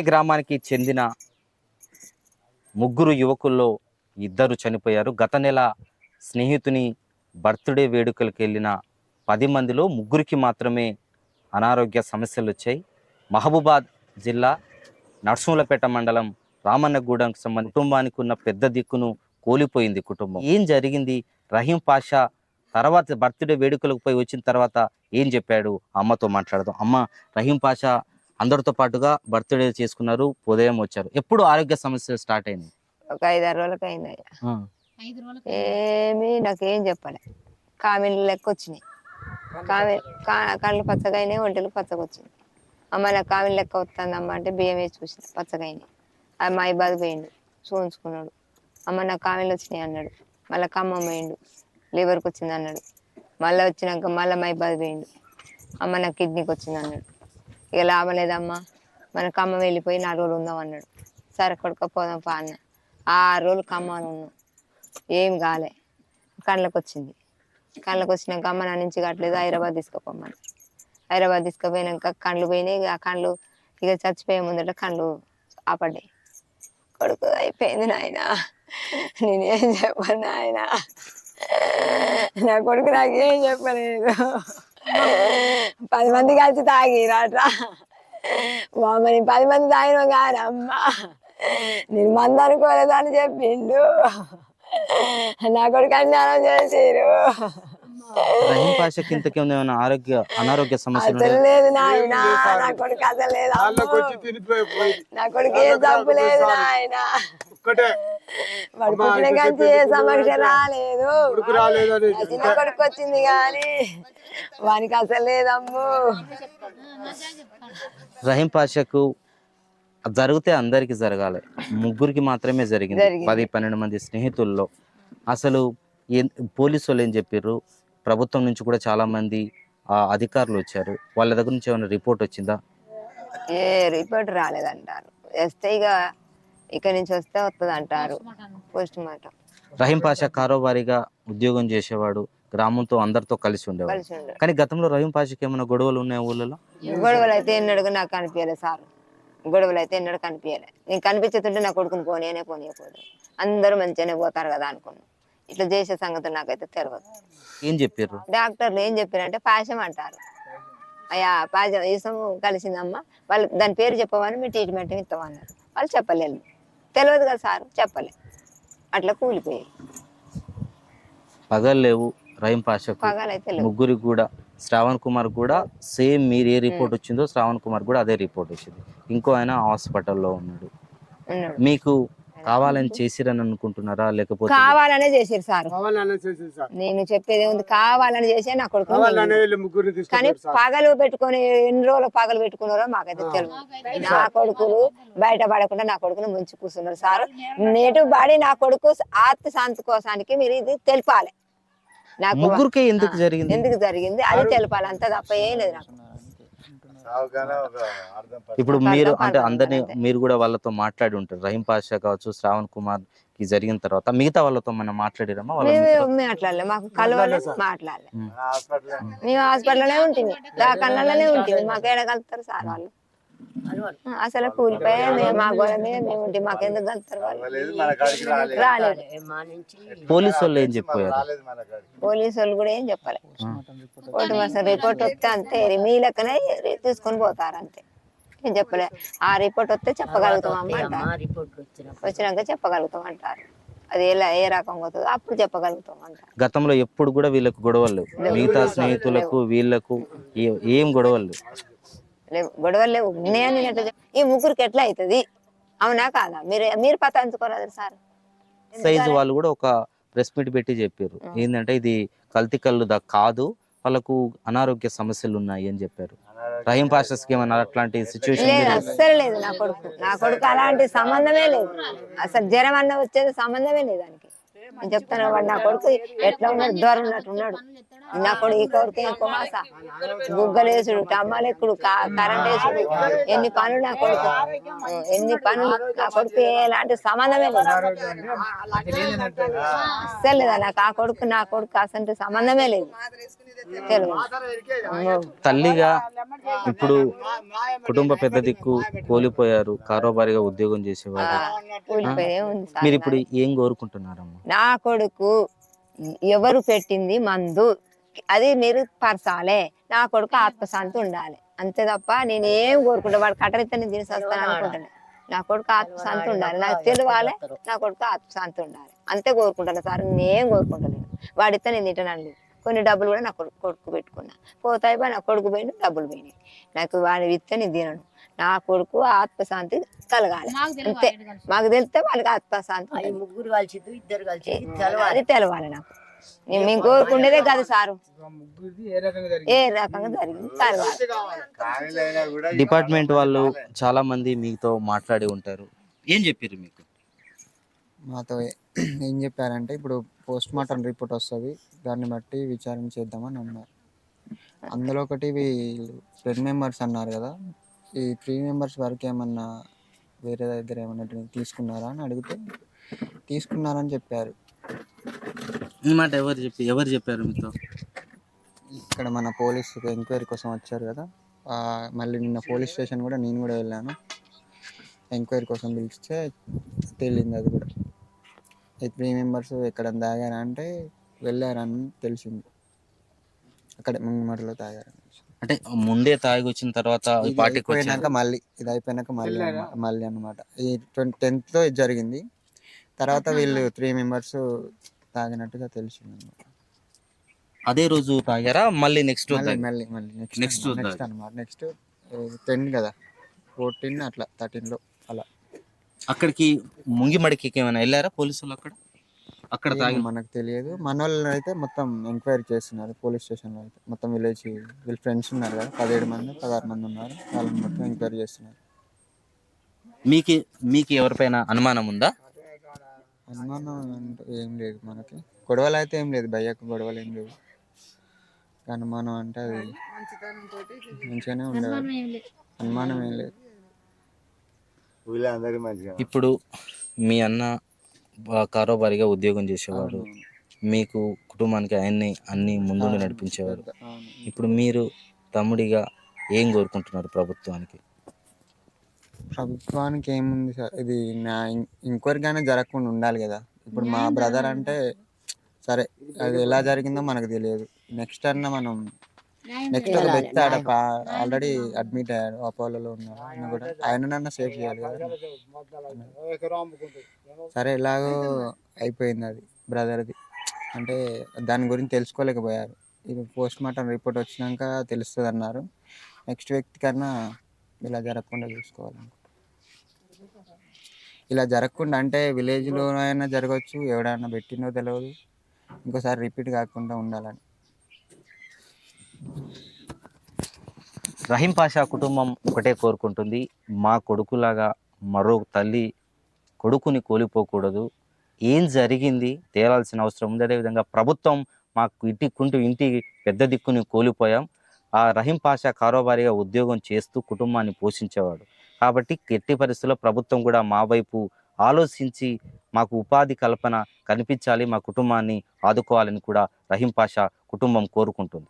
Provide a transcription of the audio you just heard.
ఈ గ్రామానికి చెందిన ముగ్గురు యువకుల్లో ఇద్దరు చనిపోయారు. గత నెల స్నేహితుని బర్త్డే వేడుకలకు వెళ్ళిన 10 మందిలో ముగ్గురికి మాత్రమే అనారోగ్య సమస్యలు వచ్చాయి. మహబూబాద్ జిల్లా నర్సంలపేట మండలం రామన్నగూడెంకు సంబంధించిన కుటుంబానికి ఉన్న పెద్ద దిక్కును కోల్పోయింది కుటుంబం. ఏం జరిగింది? రహీం పాషా తర్వాత బర్త్డే వేడుకలకు పోయి వచ్చిన తర్వాత ఏం చెప్పాడు? అమ్మతో మాట్లాడదాం. అమ్మ, రహీం పాషా అందరితో పాటుగా బర్త్డే చేసుకున్నారు, ఉదయం వచ్చారు. ఎప్పుడు ఆరోగ్య సమస్యలు స్టార్ట్ అయింది? ఒక 5-6 రోజులకి అయింది. ఏమి నాకేం చెప్పలే. కామెలు లెక్క వచ్చినాయి. కళ్ళు పచ్చగా అయినాయి, ఒంటెలు పచ్చగా వచ్చినాయి. అమ్మ నాకు కామెలు లెక్క వస్తుందమ్మ అంటే బియ్యం వేసి చూసిన పచ్చగా అయినాయి. అది మా ఇబ్బంది పోయిండు, చూపించుకున్నాడు. అమ్మ నాకు కామెలు వచ్చినాయి అన్నాడు. మళ్ళీ ఖమ్మం పోయిండు, లివర్కి వచ్చింది అన్నాడు. మళ్ళీ వచ్చినాక మళ్ళీ మా ఇబ్బంది పోయిండు. అమ్మ నాకు కిడ్నీకి వచ్చింది అన్నాడు. ఇక లాభం లేదమ్మా, మన ఖమ్మం వెళ్ళిపోయి 4 రోజులు ఉందాం అన్నాడు. సరే కొడుక పోదాం పా అన్న. 6 రోజులు ఖమ్మాలు ఉన్నాం, ఏం కాలే. కళ్ళకి వచ్చింది. కళ్ళకి వచ్చినాక అమ్మ నా నుంచి కట్టలేదు, హైదరాబాద్ తీసుకుపోమ్మని. హైదరాబాద్ తీసుకుపోయినాక కళ్ళు పోయినాయి. ఆ కళ్ళు ఇక చచ్చిపోయే ముందట కళ్ళు ఆపడ్డాయి. కొడుకు అయిపోయింది నాయన, నేనేం చెప్పను నాయన, నా కొడుకు నాకేం చెప్పలేదు. 10 మంది కలిసి తాగిరాట్రా మమ్మల్ని 10 మంది తాగిన కాదమ్మా, నేను మంది అనుకోలేదని చెప్పిండు. నా కొడుకు అన్యాయం చేసిరు. రహీం పాషాకి ఇంతకేమైనా అనారోగ్య సమస్యలు? అసలు లేదు నాయన, నా కొడుకు అసలు లేదు. నా కొడుకు ఏ జబ్బు లేదు నాయన, వాడు పుట్టిన కంచి ఏ సమస్య రాలేదు. చిన్న కొడుకు వచ్చింది కానీ వానికి అసలు లేదమ్ము. రహీం పాషాకు జరిగితే అందరికి జరగాలి, ముగ్గురికి మాత్రమే జరిగింది. 10-12 మంది స్నేహితుల్లో. అసలు పోలీసు వాళ్ళు ఏం చెప్పారు? ప్రభుత్వం నుంచి కూడా చాలా మంది అధికారులు వచ్చారు, వాళ్ళ దగ్గర నుంచి ఏమైనా రిపోర్ట్ వచ్చిందా? ఏ రిపోర్ట్ రాలేదంటారు. వస్తే ఇక్కడ నుంచి వస్తే వస్తుంది అంటారు, పోస్ట్ మార్టం. రహీం పాషా కారోబారిగా ఉద్యోగం చేసేవాడు, గ్రామంతో అందరితో కలిసి ఉండేవాడు. కానీ గతంలో రహీం పాషాకి ఏమైనా గొడవలు ఉన్నాయి ఊళ్ళలో? గొడవలు అయితే ఎన్నడూ నాకు కనిపించలేదు సార్. గొడవలు అయితే ఎన్నడూ కనిపించలేదు. నేను కనిపించుతుంటే నా కొడుకుని పోనీయకపోదు. అందరూ మంచిగానే పోతారు కదా అనుకున్నాను. ఇట్లా చేసే సంగతి నాకైతే తెలియదు. ఏం చెప్పారు డాక్టర్లు? ఏం చెప్పారంటే పాశం అంటారు. అయ్యా పాశం ఇసం కలిసిందమ్మా, వాళ్ళు దాని పేరు చెప్పమని మేము ట్రీట్మెంట్ ఇస్తామన్నారు. వాళ్ళు చెప్పలేదు, తెలియదు కదా సార్, చెప్పలే. అట్లా కూలిపోయాయి. పగలేవు రహీం పాషాకు. పగలైతే ముగ్గురికి కూడా, శ్రావణ్ కుమార్ కూడా సేమ్ మీరు ఏ రిపోర్ట్ వచ్చిందో శ్రావణ్ కుమార్ కూడా అదే రిపోర్ట్ వచ్చింది. ఇంకో ఆయన హాస్పిటల్లో ఉన్నాడు. మీకు కావాలని చేసిరని అనుకుంటున్నారా, లేకపోతే? కావాలనే చేసారు సార్. నేను చెప్పేది ఉంది, కావాలని చేసే నా కొడుకు. కానీ పగలు పెట్టుకొని ఎన్ని రోజులు పగలు పెట్టుకున్నారో మాకైతే తెలియదు. నా కొడుకులు బయట పడకుండా నా కొడుకును ముంచి కూర్చున్నారు సార్. నేటు బాడి నా కొడుకు ఆత్మ శాంతి కోసానికి మీరు ఇది తెలిపాలి. నాకు ముగ్గురికి ఎందుకు జరిగింది అది తెలిపాలి, అంత తప్ప ఏం లేదు నాకు. ఇప్పుడు మీరు అంటే అందరినీ మీరు కూడా వాళ్ళతో మాట్లాడి ఉంటారు. రహీం పాషా కావచ్చు, శ్రావణ్ కుమార్ కి జరిగిన తర్వాత మిగతా వాళ్ళతో మనం మాట్లాడిరమ్మా? మాట్లాడలే, మాకు కలవలేదు, మాట్లాడలే. మేము హాస్పిటల్లోనే ఉంటుంది, దాకన్నలోనే ఉంటుంది. మాకు ఏడ కలుపుతారు సార్ వాళ్ళు? అసలు కూలిపోయా మా గోడ మీద మేము ఉంటే మాకెందుకు కలుపుతారు వాళ్ళు? రాలేదు. పోలీసు వాళ్ళు ఏం చెప్పారు? పోలీసు వాళ్ళు కూడా ఏం చెప్పాలి. కోర్టు మాసం రిపోర్ట్ వస్తే అంతే, మీ లెక్కనే తీసుకొని పోతారు అంతే. ఏం చెప్పలే. ఆ రిపోర్ట్ వస్తే చెప్పగలుగుతాం అమ్మ అంటారు, వచ్చినాక చెప్పగలుగుతాం అంటారు. అది ఎలా ఏ రకంగా అవుతుందో అప్పుడు చెప్పగలుగుతాం అంటారు. గతంలో ఎప్పుడు కూడా వీళ్ళకు గొడవలు, మిగతా స్నేహితులకు వీళ్ళకు ఏం గొడవలు లేవు? గొడవలు లేవు. నేను ఈ ముగ్గురికి ఎట్లా అవుతుంది? అవునా కాదా? మీరు పతాంచుకోరాదు సార్. సైజు వాళ్ళు కూడా ఒక ప్రెస్ మీట్ పెట్టి చెప్పారు ఏంటంటే ఇది కల్తీ కళ్ళు కాదు, వాళ్ళకు అనారోగ్య సమస్యలు ఉన్నాయి అని చెప్పారు. రహీం పాషాకి ఏమన్నా అట్లాంటి సిచ్యువేషన్ లేదు? అస్సలు లేదు. నా కొడుకు అలాంటి సంబంధమే లేదు. అసలు జ్వరం అన్న వచ్చేది సంబంధమే లేదు దానికి. నేను చెప్తాను, వాడు నా కొడుకు ఎట్లా ఉన్నాడు, దూరం ఉన్నట్టు ఉన్నాడు. నా కొడుకు ఈ కొడుకు ఎక్కువ మాస బుగ్గలేసుడు టమ్మాలెక్కుడు కరెంట్ వేసుడు ఎన్ని పనులు నా కొడుకు ఎన్ని పనులు నా కొడుకు ఎలాంటి సంబంధమే లేదు అస్సలు లేదా నాకు ఆ కొడుకు నా కొడుకు అసలు సంబంధమే లేదు తెలుగు తల్లిగా ఇప్పుడు కుటుంబ పెద్ద దిక్కు కోల్పోయారు, కారోబారిగా ఉద్యోగం చేసేవారు. కూలిపోయే ఉంది సార్. మీరు ఇప్పుడు ఏం కోరుకుంటున్నారమ్మా? నా కొడుకు ఎవరు పెట్టింది మందు అది మీరు పరచాలే, నా కొడుకు ఆత్మశాంతి ఉండాలి అంతే తప్ప నేనేం కోరుకుంటా వాడు కట్టరితే నేను తిని వస్తాను అనుకుంటాను. నా కొడుకు ఆత్మశాంతి ఉండాలి, నాకు తెలియాలి, నా కొడుకు ఆత్మశాంతి ఉండాలి అంతే కోరుకుంటాను సార్. నేనేం కోరుకుంటలేను. వాడితే నేను తింటానండి. కొన్ని డబ్బులు కూడా నా కొడుకు పెట్టుకున్నా పోతాయి నా కొడుకు పోయిన డబ్బులు పోయినాయి. నాకు వాడి ఇస్తే నేను తినను. నా కొడుకు ఆత్మశాంతి కలగాలి అంతే. మాకు తెలిస్తే వాళ్ళకి ఆత్మశాంతి ఉండాలి. ముగ్గురు కలిసి ఇద్దరు కలిసి అది తెలవాలి నాకు. మేము కోరుకునేదే కదా సారు ఏ రకంగా జరిగింది తెలవాలి. డిపార్ట్మెంట్ వాళ్ళు చాలా మంది మీతో మాట్లాడి ఉంటారు, ఏం చెప్పారు మీకు? మాతో ఏం చెప్పారంటే ఇప్పుడు పోస్ట్ మార్టం రిపోర్ట్ వస్తుంది, దాన్ని బట్టి విచారణ చేద్దామని అన్నారు. అందులో ఒకటి 10 మెంబర్స్ అన్నారు కదా, ఈ 3 మెంబర్స్ వరకు ఏమన్నా వేరే దగ్గర ఏమన్నా తీసుకున్నారా అని అడిగితే తీసుకున్నారని చెప్పారు. ఈ మాట ఎవరు చెప్పారు మీతో? ఇక్కడ మన పోలీసు ఎంక్వైరీ కోసం వచ్చారు కదా, మళ్ళీ నిన్న పోలీస్ స్టేషన్ కూడా నేను కూడా వెళ్ళాను. ఎంక్వైరీ కోసం పిలిస్తే తెలియంది అది కూడా. ఈ 3 మెంబర్స్ ఎక్కడ తాగారా అంటే వెళ్ళారని తెలిసింది, అక్కడ ముంగమటలో తాగారని. అంటే ముందే తాగి వచ్చిన తర్వాత ఈ పార్టీకి అయిపోయినాక మళ్ళీ ఇది అయిపోయినాక మళ్ళీ అనమాట. ఈ 10th ఇది జరిగింది. తర్వాత వీళ్ళు 3 మెంబర్స్ తాగినట్టుగా తెలిసింది అనమాట. అదే రోజు తాగారా? మళ్ళీ నెక్స్ట్ మళ్ళీ నెక్స్ట్ అనమాట. నెక్స్ట్ 10 కదా, 14 అట్లా 13లో అలా. అక్కడికి ముంగిమడికి ఏమైనా వెళ్ళారా పోలీసులు? అక్కడ తాగి మనకు తెలియదు. మన వాళ్ళు అయితే మొత్తం ఎంక్వైరీ చేస్తున్నారు పోలీస్ స్టేషన్లో. అయితే మొత్తం విలేజ్ వీళ్ళ ఫ్రెండ్స్ ఉన్నారు కదా, 17 మంది 16 మంది ఉన్నారు, వాళ్ళని మొత్తం ఎంక్వైరీ చేస్తున్నారు. మీకు ఎవరిపైన అనుమానం ఉందా? అనుమానం అంటే ఏం లేదు మనకి. గొడవలు అయితే ఏం లేదు, భయ్యకు గొడవలు ఏం లేవు. అనుమానం అంటే అది మంచిగానే ఉండేది, అనుమానం ఏం లేదు. ఇప్పుడు మీ అన్న కారోబారిగా ఉద్యోగం చేసేవాడు, మీకు కుటుంబానికి అన్ని ముందుండి నడిపించేవారు. ఇప్పుడు మీరు తమ్ముడిగా ఏం కోరుకుంటున్నారు ప్రభుత్వానికి? ప్రభుత్వానికి ఏముంది సార్, ఇది నా ఎంక్వైరీగానే జరగకుండా ఉండాలి కదా. ఇప్పుడు మా బ్రదర్ అంటే సరే, అది ఎలా జరిగిందో మనకు తెలియదు. నెక్స్ట్ అన్న మనం నెక్స్ట్ ఒక వ్యక్తి ఆడ ఆల్రెడీ అడ్మిట్ అయ్యాడు, అపోలోలో ఉన్నారు. ఆయన కూడా ఆయననన్నా సేఫ్ చేయాలి కదా. సరే ఎలాగో అయిపోయింది అది బ్రదర్ది, అంటే దాని గురించి తెలుసుకోలేకపోయారు. ఇది పోస్ట్ మార్టం రిపోర్ట్ వచ్చినాక తెలుస్తుంది అన్నారు. నెక్స్ట్ వ్యక్తి కన్నా ఇలా జరగకుండా చూసుకోవాలనుకుంటున్నాను. ఇలా జరగకుండా అంటే విలేజ్లో అయినా జరగవచ్చు, ఎవడైనా పెట్టినో తెలియదు, ఇంకోసారి రిపీట్ కాకుండా ఉండాలని. రహీం పాషా కుటుంబం ఒకటే కోరుకుంటుంది, మా కొడుకులాగా మరో తల్లి కొడుకుని కోల్పోకూడదు. ఏం జరిగింది తేలాల్సిన అవసరం ఉంది. అదేవిధంగా ప్రభుత్వం మాకు ఇంటి పెద్ద దిక్కుని కోల్పోయాం. ఆ రహీం పాషా కారోబారిగా ఉద్యోగం చేస్తూ కుటుంబాన్ని పోషించేవాడు కాబట్టి ఎట్టి పరిస్థితుల్లో ప్రభుత్వం కూడా మా వైపు ఆలోచించి మాకు ఉపాధి కల్పన కనిపించాలి, మా కుటుంబాన్ని ఆదుకోవాలని కూడా రహీం పాషా కుటుంబం కోరుకుంటుంది.